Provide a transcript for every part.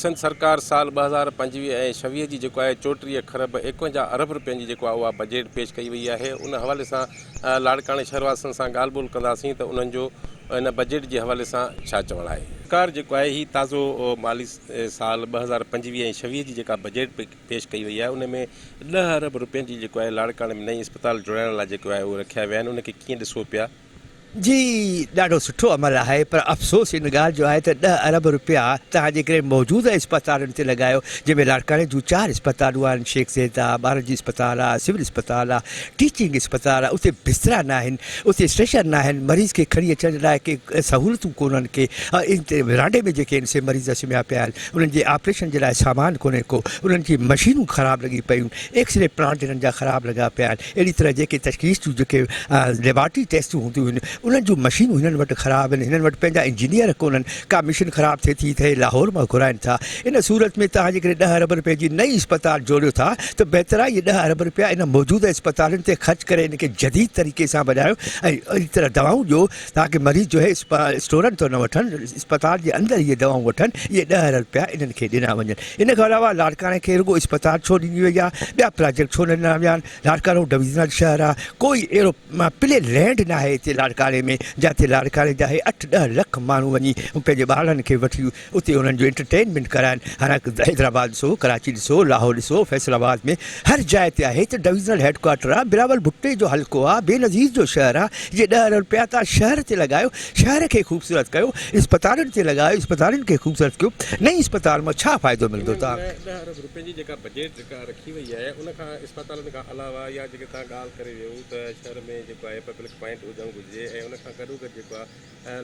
सिंध सरकार साल 2025 ऐं 26 जी जेको आहे 34 खरब 51 अरब रुपयनि जी जेको आहे उहा बजट पेश कई वई आहे। उन हवाले सां लाड़काणे शहरवासियुनि सां ॻाल्हि ॿोल कंदासीं त उन्हनि जो इन बजट जे हवाले सां छा चवणु आहे। सरकार जेको आहे ही ताज़ो माली साल 2025 ऐं 26 जी जेका बजट पेश कई वई आहे उन में 10 अरब रुपयनि जी जेको आहे लाड़काणे में नई अस्पताल जुड़ाइण लाइ जेको आहे उहे रखिया विया आहिनि। उनखे कीअं ॾिसो पिया? जी ॾाढो सुठो अमल आहे, पर अफ़सोस इन ॻाल्हि जो आहे त 10 अरब रुपया तव्हां जेकॾहिं मौजूदा इस्पतालुनि ते लॻायो, जंहिंमें लाड़काणे जूं 4 इस्पतालूं आहिनि, शेख ज़ैद आहे, ॿारनि जी इस्पताल आहे, सिविल इस्पताल आहे, टीचिंग इस्पताल आहे, उते बिस्तरा न आहिनि, उते स्टेशन न आहिनि, मरीज़ खे खणी अचण लाइ के सहूलियतूं कोन्हनि के इन ते विरांडे में जेके आहिनि से मरीज़ सुम्हिया पिया आहिनि, उन्हनि जे ऑपरेशन जे लाइ सामान कोन्हे को, उन्हनि जी मशीनूं ख़राबु लॻी पियूं, एक्सरे प्लांट हिननि जा ख़राबु लॻा पिया आहिनि, अहिड़ी तरह जेके तशख़ीस जूं जेके लेबॉरेटरी टेस्टूं हूंदियूं आहिनि उन्हनि जूं मशीनूं हिननि वटि ख़राबु आहिनि, हिननि वटि पंहिंजा इंजीनियर कोन्हनि, का मशीन ख़राबु थिए थी त लाहौर मां घुराइनि था। इन सूरत में तव्हां जेकॾहिं 10 अरब रुपए जी नई इस्पताल जोड़ियो था त बहितर आहे इहे 10 अरब रुपया इन मौजूदा इस्पतालुनि ते ख़र्च करे इनखे जदीद तरीक़े सां वधायो ऐं अहिड़ी तरह दवाऊं ॾियो ताकी मरीज़ जो है स्टोरनि तो न वठनि, इस्पताल जे अंदरि इहे दवाऊं वठनि। इहे 10 अरब रुपया इन्हनि खे ॾिना वञनि। इन खां अलावा लाड़काणे खे रुॻो इस्पताल छो ॾिनी वई आहे, ॿिया प्रोजेक्ट छो न ॾिना विया आहिनि? लाड़काणो डिविज़नल शहर आहे, कोई अहिड़ो प्ले लैंड न आहे हिते लाड़काणे में जिते लाड़काणे जा 8-10 लख माण्हू वञी पंहिंजे ॿारनि खे वठी उते उन्हनि जो एंटरटेनमेंट कराइनि। हालांकि हैदराबाद ॾिसो, कराची ॾिसो, लाहौर ॾिसो, फैसलाबाद में हर जाइ ते आहे। त डिविज़नल हेडक्वार्टर आहे, बिलावल भुट्टे जो हल्को आहे, बेनज़ीर जो शहर आहे। इहे 10 अरब रुपया तव्हां शहर ते लॻायो, शहर खे ख़ूबसूरत कयो, इस्पतालुनि ते लॻायो, इस्पतालुनि खे ख़ूबसूरत कयो। नई इस्पताल मां छा फ़ाइदो मिलंदो? तव्हां 10 अरब रुपयनि जी जेका बजट जेका रखी वई आहे उन खां इस्पतालुनि खां अलावा या जेके तव्हां ॻाल्हि करे वियो त शहर में जेको आहे पब्लिक पॉइंट हुजणु घुरिजे ऐं उन खां गॾो गॾु जेको आहे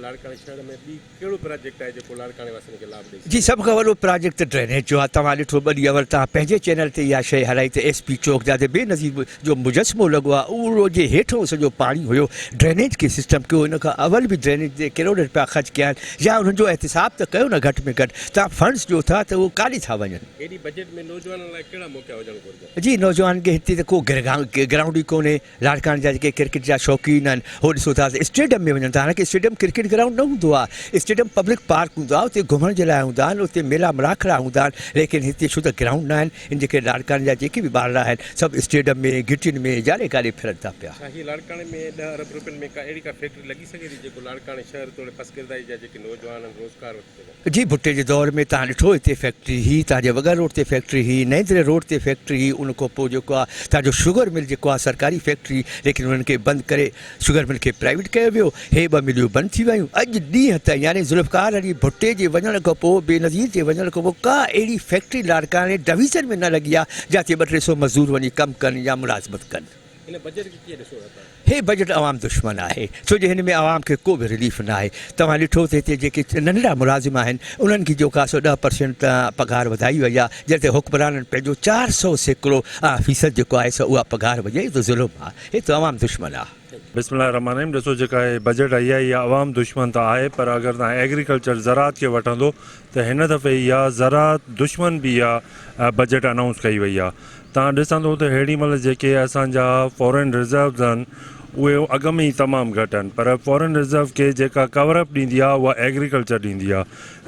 लाड़काणे शहर में ॿी कहिड़ो प्रोजेक्ट आहे जेको लाड़काणे वासियुनि खे लाभ ॾेई? जी, सभ खां वॾो प्रोजेक्ट त ड्रेनेज जो आहे। तव्हां ॾिठो 2 ॾींहं अवल तव्हां पंहिंजे चैनल ते इहा शइ हलाई त SP चौक जिते बेनज़ीर जो मुजस्मो लॻो आहे उहो जे हेठों सॼो पाणी हुयो, ड्रेनेज खे सिस्टम कयो। इन खां अवल बि ड्रेनेज ते करोड़ रुपया ख़र्च कया आहिनि, या उन्हनि जो एहतिसाब त कयो न घटि में घटि। तव्हां फंड्स ॾियो था त उहो काॾे था वञनि? एॾी बजट में नौजवाननि लाइ कहिड़ा मौक़ा हुजणु घुरिजनि? जी, नौजवान खे हिते त को ग्राउंड ई कोन्हे। लाड़काणे जा जेके क्रिकेट जा शौक़ीन आहिनि हो ॾिसो था स्टेडियम में वञनि था। हालांकि स्टेडियम क्रिकेट ग्राउंड न हूंदो आहे, स्टेडियम पब्लिक पार्क हूंदो आहे, उते घुमण जे लाइ हूंदा आहिनि, उते मेला मराखड़ा हूंदा आहिनि। लेकिन हिते छो त ग्राउंड न आहिनि, इन जेके लाड़काणे जा जेके बि ॿार आहिनि सभु स्टेडियम में घिटियुनि में जाॾे काॾे फिरनि था पिया। हीअ लाड़काणे में 10 अरब रुपयनि में अहिड़ी का फैक्ट्री लॻी सघे थी जेको लाड़काणे शहर तोड़े फसकिरदाई जा जेके नौजवान आहिनि रोज़गार वठी सघनि? जी, भुट्टे जे दौर में तव्हां ॾिठो हिते फैक्ट्री ही, तव्हांजे वगर रोड ते फैक्ट्री ही, नैंद्रे रोड ते फैक्ट्री ही, उन खां पोइ जेको आहे तव्हांजो शुगर मिल जेको आहे सरकारी फैक्ट्री, लेकिन उन्हनि खे बंदि करे शुगर मिल खे प्राइवेट कयो वियो। हे 2 मिलियूं बंदि थी वियूं अॼु ॾींहं ताईं। यानी ज़ुल्फ़कार अली भुट्टे जे वञण खां पोइ, बेनज़ीर जे वञण खां पोइ का अहिड़ी फैक्ट्री लाड़काणे डिवीज़न में न लॻी आहे जिते 200-300 मज़दूर वञी कमु कनि या मुलाज़मत कनि। इन बजट खे कीअं ॾिसो था? हे बजट आवाम दुश्मन आहे, छो जो हिन में आवाम खे को बि रिलीफ न आहे। तव्हां ॾिठो त हिते जेके नंढड़ा मुलाज़िम आहिनि उन्हनि खे जेका 10% पघार वधाई वई आहे, जिते हुक्मराननि पंहिंजो 400% जेको आहे सो उहा पघार वधाई, त ज़ुल्म आहे। हे त आवाम दुश्मन आहे। बिस्मिल्लाहिर्रहमानिर्रहीम। ॾिसो जेका आहे बजट आई आहे इहा आवाम दुश्मन त आहे, पर अगरि तव्हां एग्रीकल्चर ज़रात खे वठंदो त हिन दफ़े इहा ज़रात दुश्मन बि इहा बजट अनाउंस कई वई आहे। तव्हां ॾिसंदो त हेॾी महिल जेके असांजा फॉरेन रिज़र्व्स आहिनि उहे अॻ में ई तमामु घटि आहिनि, पर फॉरेन रिज़र्व खे जेका कवरअप ॾींदी आहे उहा एग्रीकल्चर ॾींदी आहे।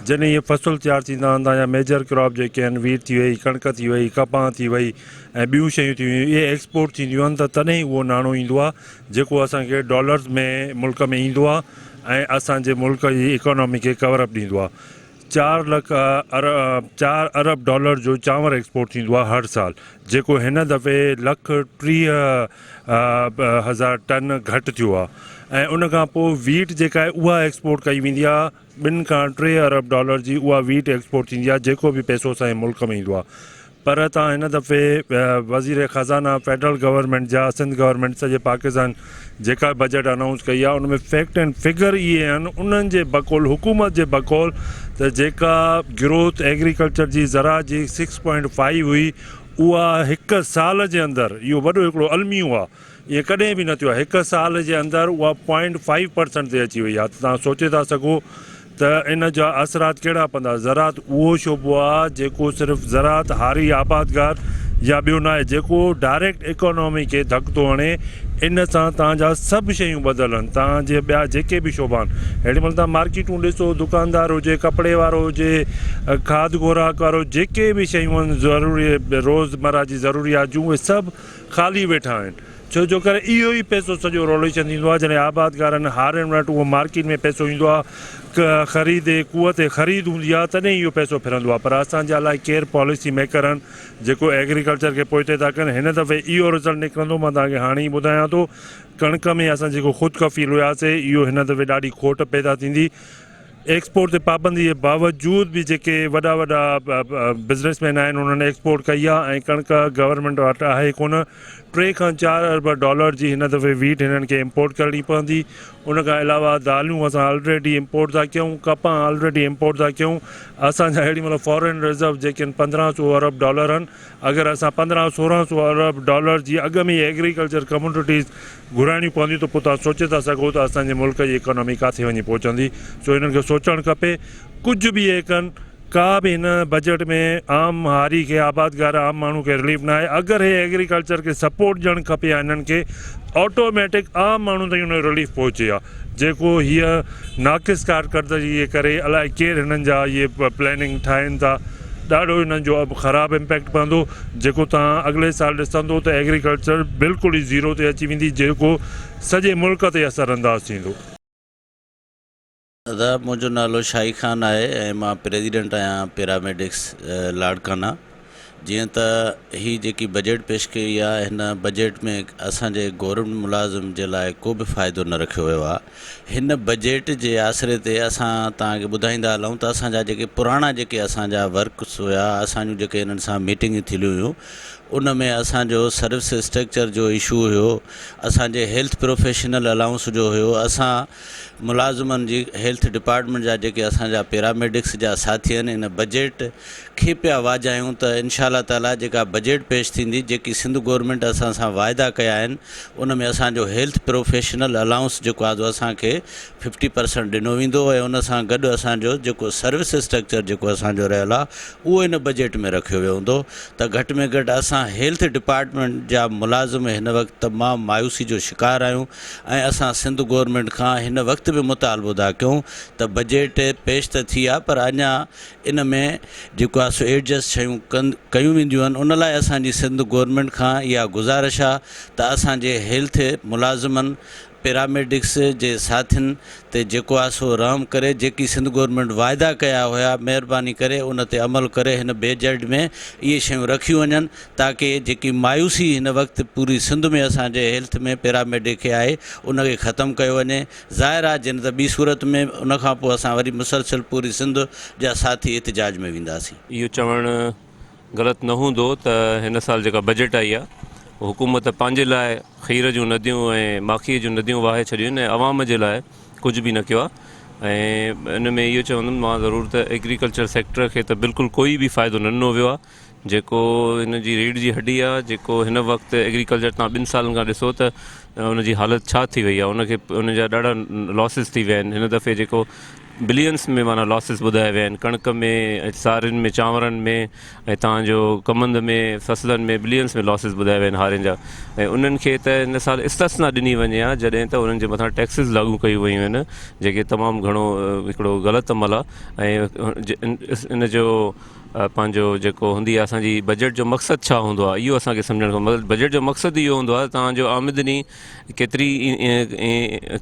जॾहिं इहे फसल तयारु थींदा आहिनि, तव्हांजा मेजर क्रॉप जेके आहिनि, वीट थी वई, कणिक थी वई, कपां थी वई ऐं ॿियूं शयूं थी वियूं, इहे एक्सपोर्ट थींदियूं आहिनि, त तॾहिं उहो नाणो ईंदो आहे जेको असांखे डॉलर्स में मुल्क में ईंदो आहे ऐं असांजे मुल्क जी इकोनॉमी खे कवरअप ॾींदो आहे। 4 अरब डॉलर जो चांवर एक्सपोर्ट थींदो आहे हर साल, जेको हिन दफ़े 130,000 टन घटि थियो आहे। ऐं उन खां पोइ वीट जेका आहे उहा एक्सपोर्ट कई वेंदी आहे, 2 खां 3 अरब डॉलर जी उहा वीट एक्सपोर्ट थींदी आहे, जेको बि पैसो असांजे मुल्क में ईंदो आहे। पर तव्हां हिन दफ़े वज़ीर ख़ज़ाना फेडरल गवर्नमेंट जा, सिंध गवर्नमेंट सॼे पाकिस्तान जेका बजट अनाउंस कई आहे उन में फैक्ट एंड फिगर इहे आहिनि उन्हनि जे बकौल, हुकूमत जे बकौल, त जेका ग्रोथ एग्रीकल्चर जी ज़रात जी 6.5 हुई उहा 1 साल जे अंदरि, इहो वॾो हिकिड़ो अलमियो आहे, इहे कॾहिं बि न थियो आहे, 1 साल जे अंदरि उहा 0.5% ते अची वई आहे। त तव्हां सोचे था सघो त इन जा असरात कहिड़ा पवंदा। ज़रात उहो शोबो आहे जेको सिर्फ़ु ज़रात हारी आबादगार या ॿियो न आहे जेको डायरेक्ट इकोनॉमी खे धकु थो हणे। इन सां तव्हांजा सभु शयूं बदिलनि, तव्हांजे ॿिया जेके बि शोभा आहिनि। हेॾी महिल तव्हां मार्केटूं ॾिसो, दुकानदार हुजे, कपिड़े वारो हुजे, खाद खुराक वारो, जेके बि शयूं आहिनि ज़रूरी रोज़मर्रा जी ज़रूरियात जूं, उहे सभु ख़ाली वेठा आहिनि। छो जो करे इहो ई पैसो सॼो रोलेशन थींदो आहे। जॾहिं आबादकारनि हारनि वटि उहो मार्केट में पैसो ईंदो आहे, ख़रीदे कुवत ख़रीद हूंदी आहे, तॾहिं इहो पैसो फिरंदो आहे। पर असांजे अलाए केरु पॉलिसी मेकर आहिनि जेको एग्रीकल्चर खे पोइते था कनि। हिन दफ़े इहो रिज़ल्ट निकिरंदो, मां तव्हांखे हाणे ई ॿुधायां थो। कणिक में असां जेको ख़ुदि कफ़ील हुयासीं, इहो हिन दफ़े ॾाढी खोट पैदा थींदी। एक्सपोर्ट ते पाबंदी जे बावजूद बि जेके वॾा वॾा बिज़नेसमैन आहिनि उन्हनि एक्सपोर्ट कई आहे, ऐं कणिक गवर्नमेंट वटि आहे कोन। 3 खां 4 अरब डॉलर जी हिन दफ़े वीट हिननि खे इम्पोर्ट करणी पवंदी। उन खां अलावा दालियूं असां ऑलरेडी इम्पोर्ट था कयूं, कपां ऑलरेडी इम्पोर्ट था कयूं। असांजा हेॾी महिल फॉरेन रिज़र्व जेके आहिनि 1500 अरब डॉलर आहिनि। अगरि असां 1500-1600 अरब डॉलर जी अॻ में एग्रीकल्चर कमोडिटीज़ घुराइणियूं पवंदियूं त पोइ तव्हां सोचे था सघो त असांजे मुल्क जी इकोनॉमी किथे वञी पहुचंदी। सो हिननि खे सोचणु खपे। कुझु बि इहे कनि, का बि हिन बजट में आम हारी खे, आबादगार आम माण्हू खे रिलीफ न आहे। अगरि हे एग्रीकल्चर खे सपोर्ट ॾियणु खपे या हिननि खे, ऑटोमेटिक आम माण्हू ताईं हुन जो रिलीफ पहुचे आहे। जेको हीअ नाक़िस कारकर्दगी जे करे अलाए केरु हिननि जा इहे प्लैनिंग ठाहिनि था, ॾाढो हिननि जो ख़राबु इम्पैक्ट पवंदो। जेको तव्हां अॻिले साल ॾिसंदो त एग्रीकल्चर बिल्कुलु ई ज़ीरो ते अची वेंदी, जेको सॼे मुल्क ते असरअंदाज़ थींदो। दादा, मुंहिंजो नालो शाही ख़ान आहे ऐं मां प्रेसिडेंट आहियां पैरामेडिक्स लाड़काना। जीअं त ही जेकी बजट पेश कई आहे, हिन बजट में असांजे गवर्नमेंट मुलाज़िम जे लाइ को बि फ़ाइदो न रखियो वियो आहे। हिन बजट जे आसिरे ते असां तव्हांखे ॿुधाईंदा हलूं त असांजा जेके पुराणा जेके असांजा वर्क्स हुया, असांजूं जेके हिननि सां मीटिंगूं थियलियूं हुयूं, उन में असांजो सर्विस स्ट्रक्चर जो इशू हुयो, असांजे हेल्थ प्रोफेशनल अलाउंस जो हुयो। असां मुलाज़िमनि जी हेल्थ डिपार्टमेंट जा जेके असांजा पैरामेडिक्स जा साथी आहिनि, इन बजट खे पिया वाजायूं त इंशाअल्लाह ताला जेका बजट पेश थींदी, जेकी सिंध गवर्नमेंट असां सां वाइदा कया आहिनि, उन में असांजो हेल्थ प्रोफेशनल अलाउंस जेको आहे असांखे 50% ॾिनो वेंदो ऐं उन सां गॾु असांजो जेको सर्विस स्ट्रक्चर जेको असांजो रहियल आहे, उहो इन बजट में रखियो वियो हूंदो। त घटि में घटि असां हेल्थ डिपार्टमेंट जा मुलाज़िम हिन वक़्तु तमामु मायूसी जो शिकार आहियूं ऐं असां सिंध गवर्नमेंट खां हिन वक़्तु बि मुतालबो था कयूं त बजट पेश त थी आहे, पर अञा इन में जेको आहे सो एडजस्ट शयूं कयूं वेंदियूं आहिनि। उन लाइ असांजी सिंध गवर्नमेंट खां इहा गुज़ारिश आहे त असांजे हेल्थ मुलाज़िमनि पैरामेडिक्स जे साथियुनि ते जेको आहे सो रहम करे, जेकी सिंध गवर्नमेंट वाइदा कया हुया, महिरबानी करे उन ते अमल करे हिन बजट में इहे शयूं रखियूं वञनि, ताकी जेकी मायूसी हिन वक़्तु पूरी सिंध में असांजे हेल्थ में पैरामेडिक खे आहे, उनखे ख़तमु कयो वञे। ज़ाहिर आहे जिन त ॿी सूरत में उन खां पोइ असां वरी मुसलसल पूरी सिंध जा साथी एहतिजाज में वेंदासीं। इहो चवणु ग़लति न हूंदो त हिन साल जेका बजट आई आहे, हुकूमत पंहिंजे लाइ खीर जूं नदियूं ऐं माखीअ जूं नदियूं वाहे छॾियूं आहिनि ऐं अवाम जे लाइ कुझु बि न कयो आहे। ऐं इन में इहो चवंदुमि मां ज़रूरु त एग्रीकल्चर सेक्टर खे त बिल्कुलु कोई बि फ़ाइदो न ॾिनो वियो आहे। जेको हिन जी रीढ़ जी हड्डी आहे, जेको हिन वक़्तु एग्रीकल्चर तव्हां 2 सालनि खां ॾिसो त उनजी हालति छा थी वई आहे, उनखे उनजा ॾाढा लॉसिस थी विया आहिनि। हिन दफ़े जेको बिलियंस में माना लॉसिस ॿुधाया विया आहिनि, कणिक में, सारियुनि में, चांवरनि में ऐं तव्हांजो कमंद में, फसलनि में बिलियंस में लॉसिस ॿुधाया विया आहिनि हारियुनि जा। ऐं उन्हनि खे त हिन साल इस्तिस्ना ॾिनी वञे आहे, जॾहिं त उन्हनि जे मथां टैक्सिस लागू कयूं वयूं आहिनि, जेके तमामु घणो हिकिड़ो ग़लति अमल आहे। ऐं इन जो पंहिंजो जेको हूंदी आहे असांजी बजट जो मक़सदु छा हूंदो आहे, इहो असांखे सम्झणु खपे। बजट जो मक़सदु इहो हूंदो आहे तव्हांजो आमदनी केतिरी,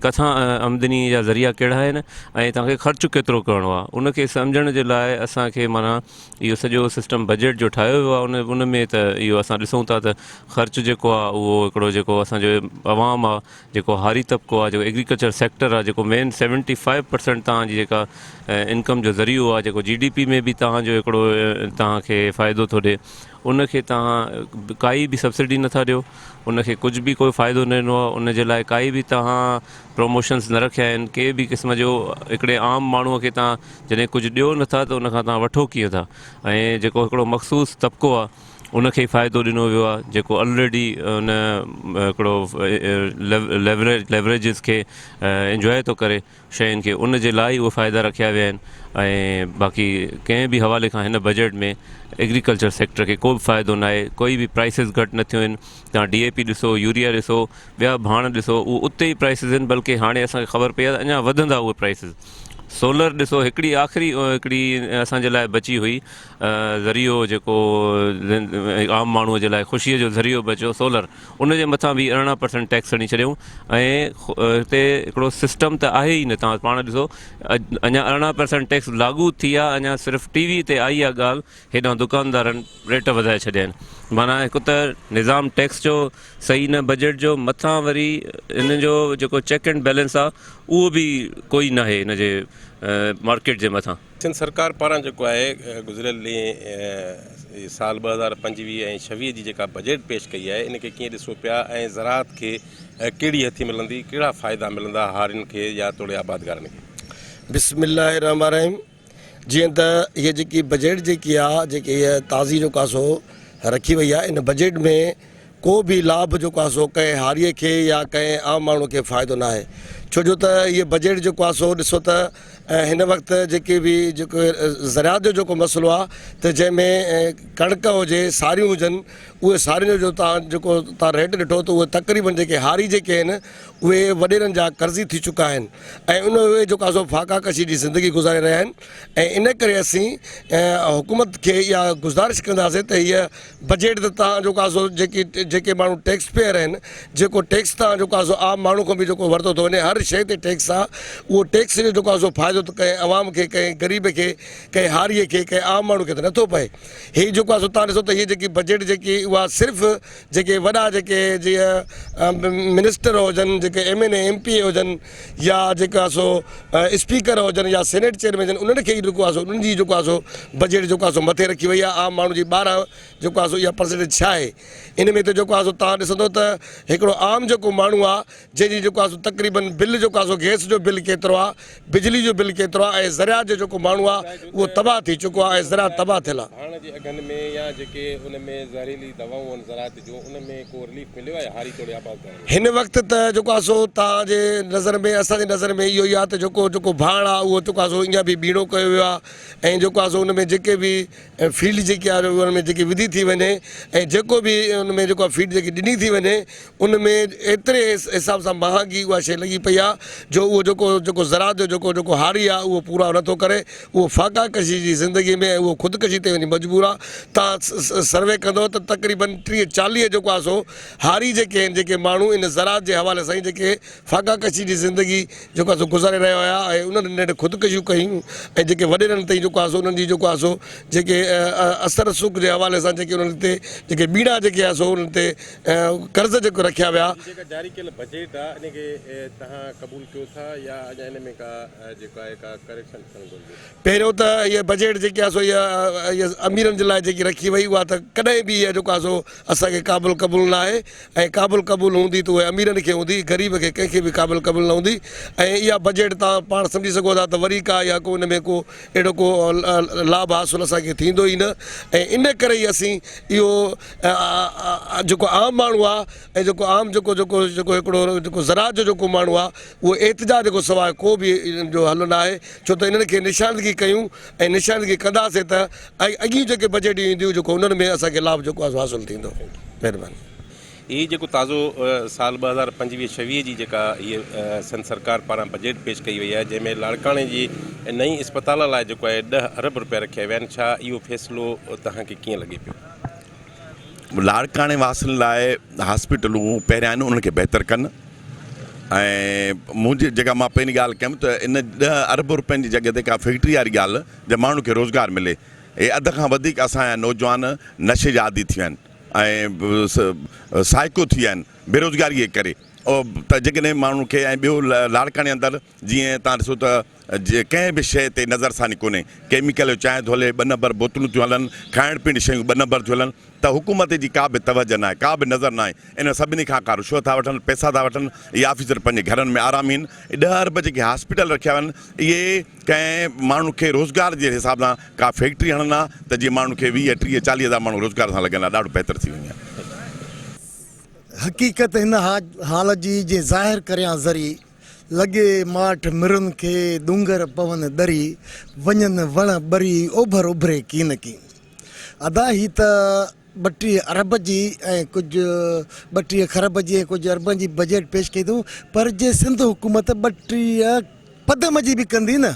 किथां आमदनी जा ज़रिया कहिड़ा आहिनि ऐं तव्हांखे ख़र्चु केतिरो करिणो आहे, उनखे सम्झण जे लाइ असांखे माना इहो सॼो सिस्टम बजट जो ठाहियो वियो आहे। उन में त इहो असां ॾिसूं था त ख़र्चु जेको आहे उहो हिकिड़ो जेको असांजो अवाम आहे, जेको हारी तबिको आहे, जेको एग्रीकल्चर सेक्टर आहे, जेको मेन 75% तव्हांजी जेका इनकम जो ज़रियो आहे, जेको GDP में बि तव्हांजो हिकिड़ो तव्हांखे फ़ाइदो थो ॾिए, उनखे तव्हां काई बि सब्सिडी नथा ॾियो, उनखे कुझु बि कोई फ़ाइदो न ॾिनो आहे। उनजे लाइ काई बि तव्हां प्रमोशन्स न रखिया आहिनि, कंहिं बि क़िस्म जो। हिकिड़े आम माण्हूअ खे तव्हां जॾहिं कुझु ॾियो नथा त उनखां तव्हां वठो कीअं था। ऐं जेको हिकिड़ो मख़सूस तबिको आहे उनखे फ़ाइदो ॾिनो वियो आहे जेको ऑलरेडी उन हिकिड़ो लेवरेजिस खे इंजॉय थो करे शयुनि खे, उन जे लाइ उहे फ़ाइदा रखिया विया आहिनि। ऐं बाक़ी कंहिं बि हवाले खां हिन बजट में एग्रीकल्चर सेक्टर खे को बि फ़ाइदो न आहे, कोई बि प्राइसिस घटि न थियूं आहिनि। तव्हां DAP ॾिसो, यूरिया ॾिसो, ॿिया भाण ॾिसो, उहे उते ई प्राइसिस आहिनि, बल्कि हाणे असांखे ख़बर पई आहे अञा वधंदा उहे प्राइसिस। सोलर ॾिसो, हिकिड़ी आख़िरी असांजे लाइ बची हुई ज़रियो, जेको आम माण्हूअ जे लाइ ख़ुशीअ जो ज़रियो बचियो सोलर, उन जे मथां बि 18% टैक्स हणी छॾियऊं। ऐं हिते हिकिड़ो सिस्टम त आहे ई न, तव्हां पाण ॾिसो अञा 18% टैक्स लागू थी आहे, अञा सिर्फ़ु TV ते आई आहे ॻाल्हि, हेॾां दुकानदारनि रेट वधाए छॾिया आहिनि। माना हिकु त निज़ाम टैक्स जो सही न, बजट जो मथां वरी इन जो जेको चेक एंड बैलेंस आहे उहो बि कोई न आहे इन जे मार्केट जे मथां। सिंध सरकार पारां जेको आहे गुज़िरियल साल 2025 ऐं 26 जी जेका बजट पेश कई आहे, इनखे कीअं ॾिसो पिया ऐं ज़राअत खे कहिड़ी हथी मिलंदी, कहिड़ा फ़ाइदा मिलंदा हारियुनि खे या तोड़े आबादगारनि खे? बिस्मिल्लाहिर्रहमानिर्रहीम। जीअं त इहा जेकी बजट जेकी आहे, जेकी इहा ताज़ी जेको आहे सो रखी वई आहे, इन बजट में को बि लाभ जेको आहे सो कंहिं हारीअ खे या कंहिं आम माण्हू खे फ़ाइदो न आहे। छो जो त इहे बजट जेको आहे सो ॾिसो त हिन वक़्तु जेके बि जेको ज़राअत जो जेको मसइलो आहे, त जंहिंमें कणिक हुजे, सारियूं हुजनि, उहे सारियुनि जो तव्हां रेट ॾिठो त उहे तक़रीबन जेके हारी जेके आहिनि उहे वॾेरनि जा कर्ज़ी थी चुका आहिनि ऐं उहे जेको आहे सो फाका कशी जी ज़िंदगी गुज़ारे रहिया आहिनि। ऐं इन करे असीं हुकूमत खे इहा गुज़ारिश कंदासीं त हीअ बजट त तव्हां जेको आहे सो जेके माण्हू टैक्स पेयर आहिनि, जेको टैक्स तव्हां जेको आहे सो आम माण्हू खां बि जेको वरितो थो वञे, हर शइ ते टैक्स आहे, उहो टैक्स जो जेको आहे सो फ़ाइदो त कंहिं अवाम खे, कंहिं ग़रीब खे, कंहिं हारीअ खे, कंहिं आम माण्हू खे त नथो पए। हीअ जेको आहे सो तव्हां ॾिसो त हीअ जेकी बजट जेकी उहा सिर्फ़ु जेके वॾा जेके जीअं मिनिस्टर हुजनि, जेके MNA MPA हुजनि, या जेका सो स्पीकर हुजनि या सेनेट चेयरमैन हुजनि, उन्हनि खे ई जेको आहे सो उन्हनि जी जेको आहे सो बजट जेको आहे सो मथे रखी वई आहे। आम माण्हू जी 12 जेको आहे सो इहा परसेंटेज छा आहे इन में, त जेको आहे सो तव्हां ॾिसंदो त हिकिड़ो आम जेको माण्हू आहे, जंहिंजी जेको आहे सो तक़रीबन बिल जेको आहे सो गैस जो बिल केतिरो आहे, बिजली जो बिल केतिरो आहे, ऐं ज़राअत जो जेको माण्हू आहे उहो तबाह थी चुको आहे ऐं ज़राअत तबाह थियल आहे। हाणे जे अघनि में या जेके उन में ज़हरीली दवाऊं आहिनि ज़राअत जो, उन में को रिलीफ मिलियो आहे हारी तोड़े आबादगारनि में? हिन वक़्तु त जेको आहे सो तव्हांजे नज़र में, असांजे नज़र में इहो ई आहे त जेको भाण आहे उहो जेको आहे सो ईअं बि बीणो कयो वियो आहे ऐं जेको आहे सो उन में जेके बि फील्ड जेकी आहे उन में जेकी विधी थी वञे ऐं जेको बि उन में जेको फीड जेकी ॾिनी थी वञे, उन में एतिरे हिसाब सां महांगी उहा शइ लॻी पई आहे जो उहो जेको ज़राअत जो जेको हारी आहे उहो पूरा नथो करे, उहो फाका कशी जी ज़िंदगी में उहो ख़ुदकशी ते वञी मजबूर आहे। तव्हां सर्वे कंदो त तक़रीबन 30-40 जेको आहे सो हारी जेके आहिनि, जेके माण्हू इन ज़राअत जे हवाले सां ई जेके फाका कशी जी ज़िंदगी जेको आहे सो गुज़ारे रहिया हुया ऐं उन्हनि नेठि ख़ुदकशियूं कयूं ऐं जेके वॾेरनि ताईं जेको आहे सो उन्हनि जी जेको आहे सो जेके असर सुख जे हवाले सां जेके उन्हनि ते जेके बीड़ा जेके आहे सो उन्हनि ते कर्ज़ जेको रखिया विया। जेका जारी कयल बजट आहे इनखे तव्हां क़बूल कयो था या अञा इन में का जेको आहे का करेक्शन थियणु घुरिजे? पहिरियों त इहा बजट जेकी आहे सो इहा अमीरनि जे लाइ जेकी रखी वई, उहा त कॾहिं बि इहा जेको आहे सो असांखे क़ाबिल क़बूल न आहे ऐं क़ाबिल क़बूल हूंदी त उहे अमीरनि खे हूंदी, ग़रीब खे कंहिंखे बि क़ाबिल क़बूल न हूंदी। ऐं इहा बजट तव्हां पाण सम्झी सघो था त वरी का या को उन में को अहिड़ो को लाभ हासिलु असांखे थींदो ई न। ऐं इन करे ई असीं इहो जेको आम माण्हू आहे ऐं जेको आम जेको हिकिड़ो जेको ज़राअत जो जेको माण्हू आहे, उहो एतिजाज जेको सवाइ को बि इन जो हल न आहे। छो त इन्हनि खे निशानदगी कयूं ऐं निशानदगी कंदासीं त अॻियूं जेके बजट ईंदियूं जेको उन्हनि में असांखे लाभ जेको आहे हासिलु थींदो। महिरबानी। हीअ जेको ताज़ो साल 2025-26 जी जेका हीअ सिंध सरकार पारां बजट पेश कई वई आहे, जंहिंमें लाड़काणे जी नई इस्पताल लाइ जेको आहे 10 अरब रुपया रखिया विया आहिनि, छा इहो फ़ैसिलो तव्हांखे कीअं लॻे पियो? लाड़काणे वासियुनि लाइ हॉस्पिटलूं पहिरियां आहिनि, उन्हनि खे बहितर कनि। ऐं मुंहिंजी जेका मां पहिरीं ॻाल्हि कयमि त इन 10 अरब रुपयनि जी जॻह ते का फैक्ट्री वारी ॻाल्हि त माण्हू खे रोज़गार मिले। हे अध खां वधीक असांजा नौजवान नशे जा आदी थी विया आहिनि ऐं साइको थी विया आहिनि बेरोज़गारीअ जे करे। त जेकॾहिं माण्हू खे ऐं ॿियो लाड़काणे अंदरि जीअं तव्हां ॾिसो त कंहिं बि शइ ते नज़रसानी कोन्हे, केमिकल जो चांहि थो हले, 2 नंबर बोतलूं थियूं हलनि, खाइण पीअण शयूं 2 नंबर थियूं हलनि, त हुकूमत जी का बि तवजह न आहे, का बि नज़र न आहे। इन सभिनी खां का रुश्वत था वठनि, पैसा था वठनि। इहे ऑफिसर पंहिंजे घरनि में आराम आहिनि। 10 अरब जेके हॉस्पिटल रखिया आहिनि, इहे कंहिं माण्हू खे रोज़गार जे हिसाब सां का फैक्ट्री हणनि हा त जीअं माण्हू खे 20, 30, 40 हज़ार माण्हू रोज़गार सां लॻनि हा, ॾाढो बहितर थी वञे। हक़ीक़त हिन हाल जी जे ज़ाहिर करियां ज़री लॻे माठ मिरुनि खे डूंगर पवन दरी वञनि वण बरी ओभर उभरे की न की। अदा ही त 32 अरब जी ऐं कुझु 32 खरब जी ऐं कुझु अरबनि जी बजट पेश कई अथऊं, पर जे सिंध हुकूमत 32 पदम जी बि कंदी न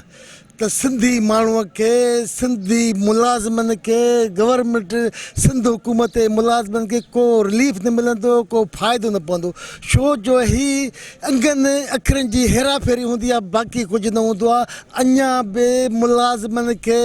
त सिंधी माण्हूअ खे, सिंधी मुलाज़िमनि खे, गवर्नमेंट सिंध हुकूमत जे मुलाज़िमनि खे को रिलीफ न मिलंदो, को फ़ाइदो न पवंदो। छो जो ही अंगनि अखरनि जी हेरा फेरी हूंदी आहे, बाक़ी कुझु न हूंदो आहे। अञा बि मुलाज़िमनि खे,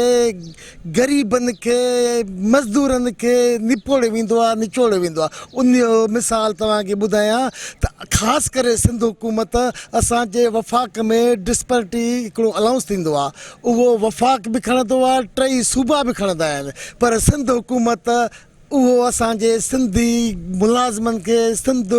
ग़रीबनि खे, मज़दूरनि खे निपोड़े वेंदो आहे, निचोड़े वेंदो आहे। उन जो मिसाल तव्हांखे ॿुधायां त ख़ासि करे सिंध हुकूमत असांजे वफ़ाक़ में डिस्पैरिटी हिकिड़ो अलाउंस थींदो आहे, उहो वफ़ाक़ बि खणंदो आहे, 3 सूबा बि खणंदा आहिनि, पर सिंध हुकूमत उहो असांजे सिंधी मुलाज़िमनि खे, सिंध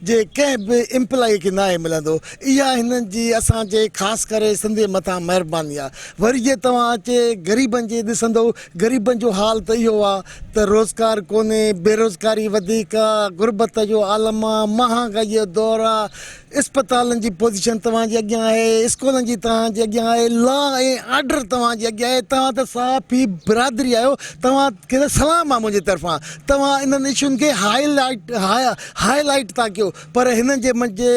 जे कंहिं बि एम्प्लॉई खे नाहे मिलंदो। इहा हिननि जी असांजे ख़ासि करे सिंध जे मथां महिरबानी आहे। वरी जे तव्हां अचे ग़रीबनि जे ॾिसंदो, ग़रीबनि जो हाल त इहो आहे त रोज़गार कोन्हे, बेरोज़गारी वधीक आहे, गुरबत जो आलम आहे, महांगाईअ जो दौरु आहे, इस्पतालनि जी पोज़ीशन तव्हांजे अॻियां आहे, स्कूलनि जी तव्हांजे अॻियां आहे, लॉ ऐं ऑर्डर तव्हांजे अॻियां आहे। तव्हां त साफ़ ई बिरादरी आहियो, तव्हांखे त सलाम आहे मुंहिंजी तरफ़ां। तव्हां इन्हनि इशुनि खे हाईलाइट था कयो, पर हिननि जे मुंहिंजे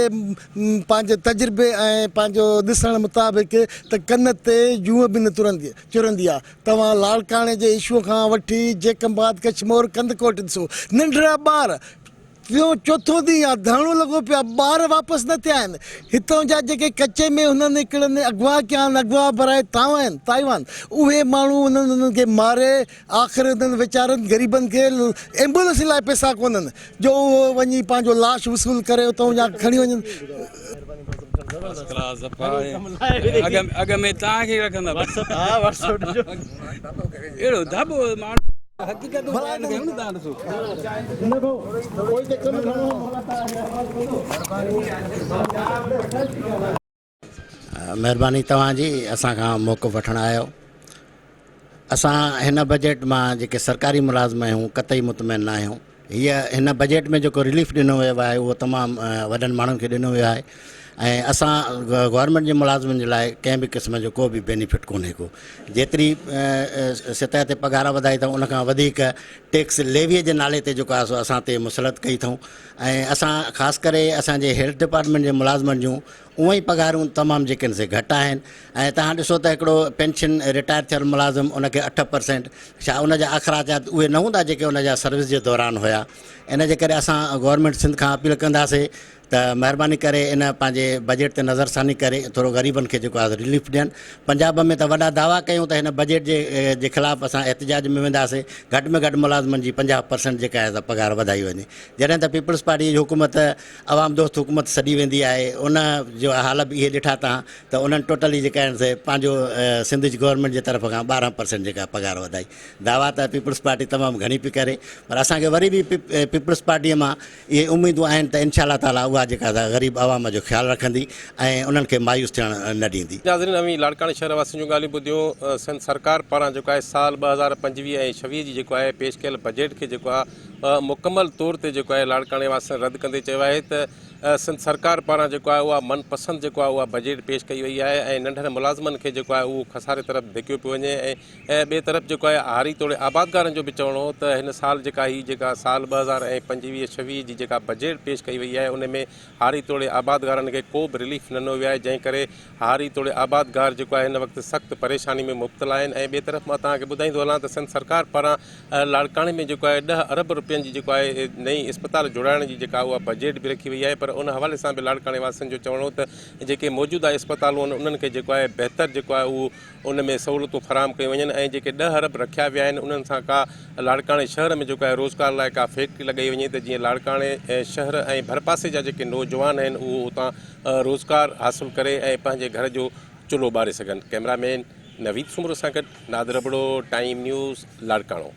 पंहिंजे तजुर्बे ऐं पंहिंजो ॾिसण मुताबिक़ त कन ते जूअ बि न चुरंदी आहे। तव्हां लाड़काणे जे इशूअ खां वठी जेकंबाद, कचमोर, कंदकोट ॾिसो, नंढड़ा ॿार चोथों ॾींहुं आहे, धरणो लॻो पियो आहे, ॿार वापसि न थिया आहिनि। हितां जा जेके कचे में हुननि हिकिड़नि अगवा कया आहिनि, अगवा भराए ताइवान, उहे माण्हू उन्हनि खे मारे, आख़िर उन्हनि वीचारनि ग़रीबनि खे एम्बुलेंस लाइ पैसा कोन्हनि जो उहो वञी पंहिंजो लाश वसूल करे उतां जा खणी वञनि। अॻ में तव्हांखे रखंदा अहिड़ो दॿो महिरबानी तव्हांजी असां खां मौक़िफ़ वठणु आयो। असां हिन बजट मां जेके सरकारी मुलाज़िम आहियूं कतई मुतमइन न आहियूं। हीअ हिन बजट में जेको रिलीफ ॾिनो वियो आहे उहो तमामु वॾनि माण्हुनि खे ॾिनो वियो आहे ऐं असां गवर्नमेंट जे मुलाज़िमनि जे लाइ कंहिं बि क़िस्म जो को बि बेनिफिट कोन्हे को। जेतिरी सतह ते पघार वधाई अथऊं उनखां वधीक टैक्स लेवीअ जे नाले ते जेको आहे सो असां ते मुसलत कई अथऊं ऐं असां ख़ासि करे असांजे हेल्थ डिपार्टमेंट जे मुलाज़िमनि जूं उअं ई पघारूं तमामु जेके आहिनि से घटि आहिनि ऐं तव्हां ॾिसो त हिकिड़ो पेंशन रिटायर थियल मुलाज़िम उनखे 8%, छा उनजा अख़राजात उहे न हूंदा जेके उनजा सर्विस जे दौरान हुया। इन जे करे असां गवर्नमेंट सिंध खां अपील कंदासीं त महिरबानी करे इन पंहिंजे बजट ते नज़रसानी करे थोरो ग़रीबनि खे जेको आहे रिलीफ ॾियनि। पंजाब में त वॾा दावा कयूं त हिन बजट जे ख़िलाफ़ु असां एहतिजाज में वेंदासीं, घटि में घटि मुलाज़िमनि जी 50% जेका आहे पघार वधाई वञे। जॾहिं त पीपल्स पार्टी जी हुकूमत आवाम दोस्त हुकूमत सॾी वेंदी आहे, उन जो हाल बि इहे ॾिठा तव्हां त उन्हनि टोटली जेका आहिनि से पंहिंजो सिंध जी गवर्नमेंट जे तरफ़ खां 12% जेका पघार वधाई। दावा त पीपल्स पार्टी तमामु घणी पई करे, पर असांखे वरी बि पीपल्स पार्टीअ मां इहे उमेदूं आहिनि त इनशा ताला उहा जेका ग़रीब आवाम जो ख़्यालु रखंदी ऐं उन्हनि खे मायूस थियणु न ॾींदी। नाज़रीन, अवी लाड़काणे शहर वासियुनि जूं ॻाल्हियूं ॿुधियूं। सिंध सरकार पारां जेको आहे साल 2025 ऐं 26 जी जेको आहे पेश कयल बजट खे जेको आहे मुकमल तौर ते जेको आहे लाड़काणे वासियुनि रद्द कंदे चयो आहे त सिंध सरकार पारां जेको आहे उहा मनपसंदि जेको आहे उहा बजट पेश कई वई आहे ऐं नंढनि मुलाज़िमनि खे जेको आहे उहो खसारे तरफ़ धिकियो पियो वञे ऐं ॿिए तरफ़ जेको आहे हारी तोड़े आबादगारनि जो बि चवणो हो त हिन साल जेका साल 2025-26 जी जेका बजट पेश कई वई आहे उन में हारी तोड़े आबादगारनि खे को बि रिलीफ न ॾिनो वियो आहे, जंहिं करे हारी तोड़े आबादगार जेको आहे हिन वक़्तु सख़्तु परेशानी में मुब्तला आहिनि। ऐं ॿिए तरफ़ मां तव्हांखे ॿुधाईंदो हलां त सिंध सरकार पारां लाड़काणे में जेको आहे 10 अरब रुपयनि जी जेको आहे नई इस्पताल जोड़ाइण जी जेका उहा बजट बि रखी वई आहे, पर पर उन हवाले सां बि लाड़काणे वासियुनि जो चवणो त जेके मौजूदा इस्पतालूं आहिनि उन्हनि खे जेको आहे बहितर जेको आहे उहो उन में सहूलियतूं फराहम कयूं वञनि ऐं जेके 10 अरब रखिया विया आहिनि उन्हनि सां का लाड़काणे शहर में जेको आहे रोज़गार लाइ का फैक्ट्री लॻाई वञे त जीअं लाड़काणे शहर ऐं भरपासे जा जेके नौजवान आहिनि उहो उतां रोज़गार हासिलु करे ऐं पंहिंजे घर जो चुल्हो ॿारे सघनि। कैमरामैन नवीद सुमरो सां गॾु नादर बड़ो, टाइम न्यूज़, लाड़काणो।